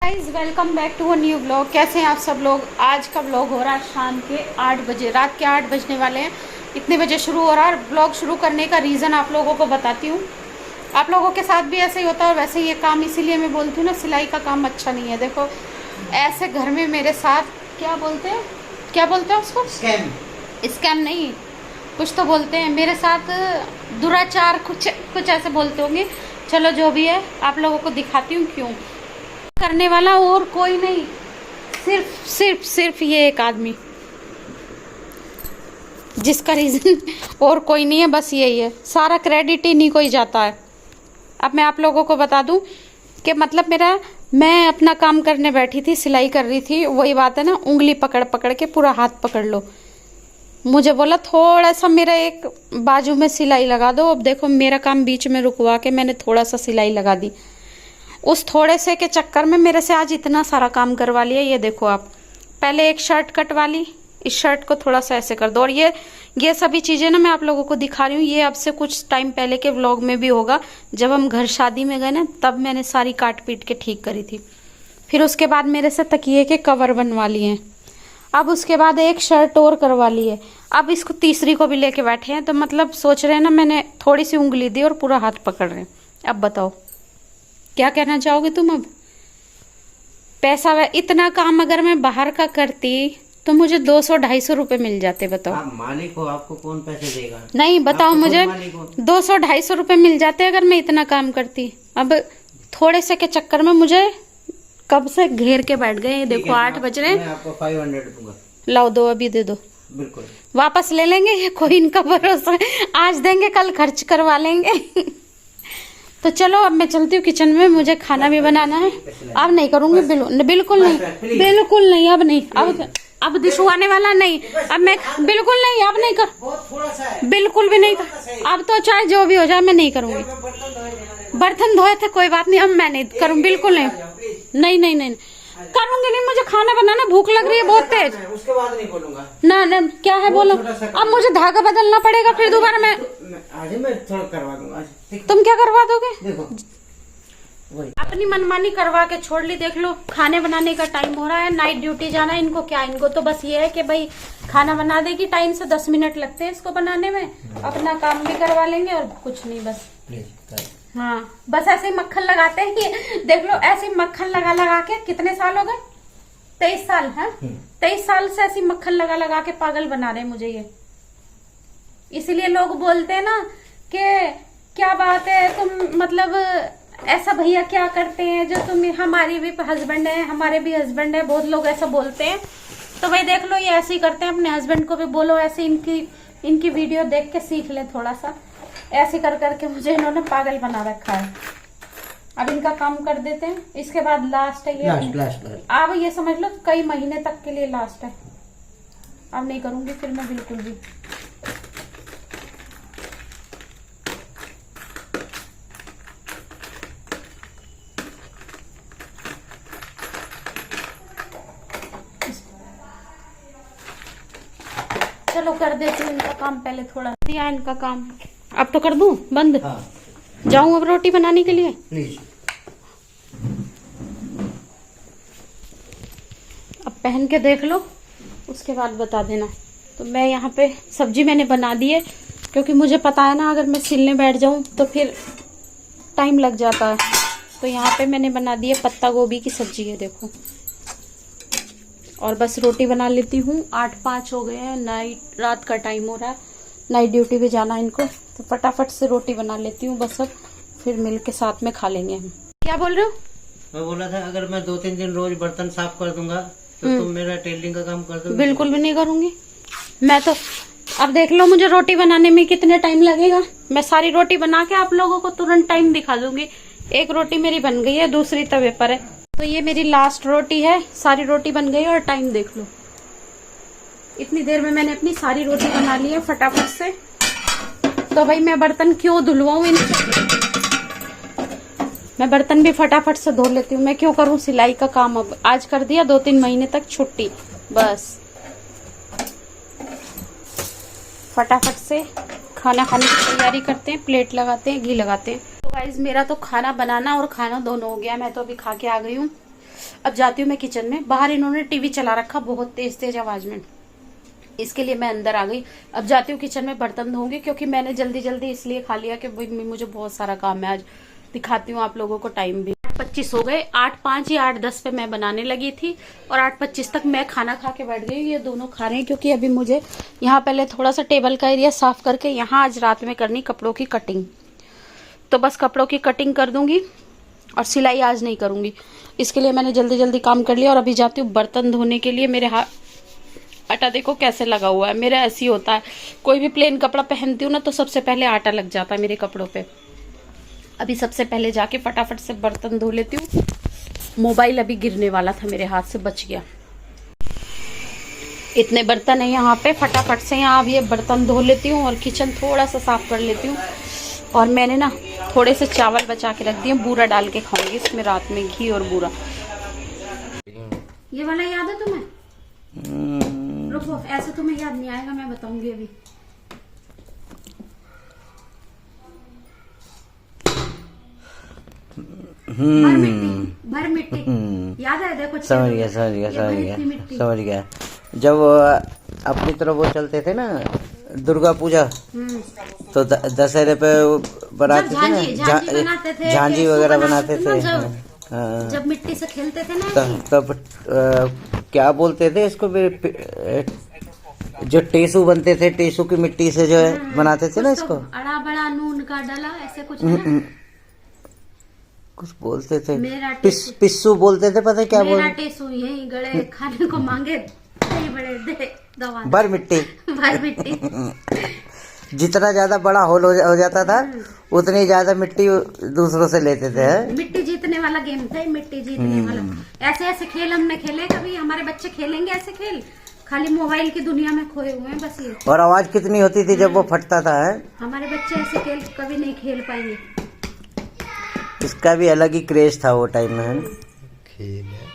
Guys welcome back to a new blog. कैसे हैं आप सब लोग। आज का ब्लॉग हो रहा है शाम के 8 बजे, रात के 8 बजने वाले हैं। इतने बजे शुरू हो रहा है। ब्लॉग शुरू करने का रीज़न आप लोगों को बताती हूँ। आप लोगों के साथ भी ऐसे ही होता है और वैसे ही ये काम इसीलिए मैं बोलती हूँ ना, सिलाई का काम अच्छा नहीं है। देखो ऐसे घर में मेरे साथ क्या बोलते हैं उसको, स्कैम नहीं, कुछ तो बोलते हैं मेरे साथ, दुराचार, कुछ ऐसे बोलते होंगे। चलो जो भी है आप लोगों को दिखाती हूँ क्यों करने वाला और कोई नहीं, सिर्फ ये एक आदमी, जिसका रीज़न और कोई नहीं है, बस यही है। सारा क्रेडिट इन्हीं को ही जाता है। अब मैं आप लोगों को बता दूं कि मतलब मैं अपना काम करने बैठी थी, सिलाई कर रही थी। वही बात है ना, उंगली पकड़ पकड़ के पूरा हाथ पकड़ लो। मुझे बोला थोड़ा सा मेरा एक बाजू में सिलाई लगा दो। अब देखो मेरा काम बीच में रुकवा के मैंने थोड़ा सा सिलाई लगा दी। उस थोड़े से के चक्कर में मेरे से आज इतना सारा काम करवा लिया। ये देखो आप, पहले एक शर्ट कटवा ली, इस शर्ट को थोड़ा सा ऐसे कर दो। और ये सभी चीज़ें ना मैं आप लोगों को दिखा रही हूँ। ये अब से कुछ टाइम पहले के व्लॉग में भी होगा, जब हम घर शादी में गए ना, तब मैंने सारी काट पीट के ठीक करी थी। फिर उसके बाद मेरे से तकिए के कवर बनवा लिए हैं। अब उसके बाद एक शर्ट और करवा ली है। अब इसको तीसरी को भी लेके बैठे हैं। तो मतलब सोच रहे हैं ना, मैंने थोड़ी सी उंगली दी और पूरा हाथ पकड़ रहे हैं। अब बताओ क्या कहना चाहोगे तुम। अब पैसा इतना काम अगर मैं बाहर का करती तो मुझे 200-250 रुपए मिल जाते। बताओ आप मालिक हो, आपको कौन पैसे देगा। नहीं बताओ मुझे, 200-250 रुपए मिल जाते अगर मैं इतना काम करती। अब थोड़े से के चक्कर में मुझे कब से घेर के बैठ गए। देखो 8 बज रहे, मैं आपको 500 दूंगा। लाओ दो, अभी दे दो। बिल्कुल वापस ले लेंगे, ये कोई इनका भरोसा है। आज देंगे कल खर्च करवा लेंगे। तो चलो अब मैं चलती हूँ किचन में, मुझे खाना भी बनाना है। अब नहीं करूंगी, बिल्कुल नहीं, अब नहीं, अब दिशु आने वाला नहीं। अब मैं बिल्कुल नहीं, अब नहीं कर, बिल्कुल भी नहीं कर। अब तो चाहे जो भी हो जाए मैं नहीं करूंगी। बर्तन धोए थे, कोई बात नहीं, अब मैं नहीं करूँ, बिल्कुल नहीं करूंगी नहीं। मुझे खाना बनाना, भूख लग रही है बहुत तेज। उसके बाद नहीं बोलूंगा ना क्या है बोलो। अब मुझे धागा बदलना पड़ेगा फिर दोबारा। मैं आज मैं थोड़ा करवा दूंगा। तुम क्या करवा दोगे। देखो वही अपनी मनमानी करवा के छोड़ ली। देख लो खाने बनाने का टाइम हो रहा है, नाइट ड्यूटी जाना है इनको। क्या इनको तो बस ये है कि भाई खाना बना देगी टाइम से, 10 मिनट लगते हैं इसको बनाने में, अपना काम भी करवा लेंगे और कुछ नहीं बस। हाँ बस ऐसे ही मक्खन लगाते हैं कि देख लो, ऐसे मक्खन लगा के कितने साल हो गए, 23 साल है। 23 साल से ऐसी मक्खन लगा के पागल बना रहे हैं मुझे ये। इसीलिए लोग बोलते हैं ना कि क्या बात है तुम, मतलब ऐसा भैया क्या करते हैं जो तुम, हमारी भी हस्बैंड है, हमारे भी हस्बैंड है। बहुत लोग ऐसा बोलते हैं। तो भाई देख लो ये ऐसे ही करते हैं। अपने हस्बैंड को भी बोलो ऐसे, इनकी वीडियो देख के सीख ले थोड़ा सा। ऐसे कर करके मुझे इन्होंने पागल बना रखा है। अब इनका काम कर देते हैं, इसके बाद लास्ट है ये। लास्ट अब ये समझ लो कई महीने तक के लिए लास्ट है। अब नहीं करूंगी फिर मैं बिल्कुल भी। चलो कर देती हूँ इनका काम, पहले थोड़ा दिया इनका काम। अब तो कर दूं बंद। हाँ। जाऊं अब रोटी बनाने के लिए। प्लीज अब पहन के देख लो, उसके बाद बता देना। तो मैं यहाँ पे सब्जी मैंने बना दी है, क्योंकि मुझे पता है ना अगर मैं सिलने बैठ जाऊं तो फिर टाइम लग जाता है। तो यहाँ पे मैंने बना दी है पत्ता गोभी की सब्जी है, देखो। और बस रोटी बना लेती हूँ। 8-5 हो गए हैं, रात का टाइम हो रहा है, नाइट ड्यूटी भी जाना है इनको। तो फटाफट से रोटी बना लेती हूँ बस। अब फिर मिल के साथ में खा लेंगे हम। क्या बोल रहे हो। मैं बोला था अगर मैं 2-3 दिन रोज बर्तन साफ कर दूंगा तो तुम मेरा टेलरिंग का काम कर दोगे। बिल्कुल भी नहीं करूंगी मैं तो। अब देख लो मुझे रोटी बनाने में कितने टाइम लगेगा। मैं सारी रोटी बना के आप लोगों को तुरंत टाइम दिखा दूंगी। एक रोटी मेरी बन गई है, दूसरी तवे पर है। तो ये मेरी लास्ट रोटी है, सारी रोटी बन गई और टाइम देख लो। इतनी देर में मैंने अपनी सारी रोटी बना ली है फटाफट से। तो भाई मैं बर्तन क्यों धुलवाऊं इनसे, मैं बर्तन भी फटाफट से धो लेती हूँ। मैं क्यों करूँ सिलाई का काम। अब आज कर दिया, 2-3 महीने तक छुट्टी बस। फटाफट से खाना खाने की तैयारी करते हैं, प्लेट लगाते हैं, घी लगाते हैं। तो गाइज मेरा तो खाना बनाना और खाना दोनों हो गया। मैं तो अभी खा के आ गई हूँ। अब जाती हूँ मैं किचन में। बाहर इन्होंने टीवी चला रखा बहुत तेज तेज आवाज में, इसके लिए मैं अंदर आ गई। अब जाती हूँ किचन में, बर्तन धोऊंगी, क्योंकि मैंने जल्दी जल्दी इसलिए खा लिया कि मुझे बहुत सारा काम है आज। दिखाती हूँ आप लोगों को टाइम भी। 8:25 हो गए, 8:05 या 8:10 पे मैं बनाने लगी थी और 8:25 तक मैं खाना खा के बैठ गई। ये दोनों खा रहे हैं, क्योंकि अभी मुझे यहाँ पहले थोड़ा सा टेबल का एरिया साफ करके यहाँ आज रात में करनी कपड़ों की कटिंग। तो बस कपड़ों की कटिंग कर दूंगी और सिलाई आज नहीं करूंगी, इसके लिए मैंने जल्दी जल्दी काम कर लिया। और अभी जाती हूँ बर्तन धोने के लिए। मेरे हाथ आटा देखो कैसे लगा हुआ है, मेरा ऐसे ही होता है, कोई भी प्लेन कपड़ा पहनती हूँ ना तो सबसे पहले आटा लग जाता है मेरे कपड़ों पे। अभी सबसे पहले जाके फटाफट से बर्तन धो लेती हूँ। मोबाइल अभी गिरने वाला था, मेरे हाथ से बच गया। इतने बर्तन है यहाँ पे, फटाफट से यहाँ अब ये बर्तन धो लेती हूँ और किचन थोड़ा सा साफ कर लेती हूँ। और मैंने ना थोड़े से चावल बचा के रख दिए, बूरा डाल के खाऊंगी इसमें रात में, घी और बूरा। ये वाला याद है तुम्हें? रुको, ऐसे तुम्हें याद नहीं आएगा, मैं बताऊंगी अभी। भर मिट्टी याद है? देखो समझ गया। जब अपनी तरफ वो चलते थे ना दुर्गा पूजा, तो दशहरे पे बनाते थे ना, झांझी वगैरह बनाते थे। जब मिट्टी से खेलते थे ना, तब क्या बोलते थे इसको, जो टेसू बनते थे, टेसू की मिट्टी से जो है बनाते थे ना इसको, अड़ा बड़ा नून का डला, ऐसे कुछ कुछ बोलते थे, पिस्सू बोलते थे, पता है क्या बोलते? टेसू यही गले खाने को मांगे, बड़े दे दवा, भर मिट्टी जितना ज्यादा बड़ा होल हो जाता था उतनी ज्यादा मिट्टी दूसरों से लेते थे। मिट्टी जीतने वाला गेम था, मिट्टी जीतने वाला। ऐसे ऐसे खेल हमने खेले, कभी हमारे बच्चे खेलेंगे ऐसे खेल? खाली मोबाइल की दुनिया में खोए हुए हैं बस ये। और आवाज कितनी होती थी जब वो फटता था, है? हमारे बच्चे ऐसे खेल कभी नहीं खेल पाएंगे। इसका भी अलग ही क्रेज था वो टाइम में, है? खेल है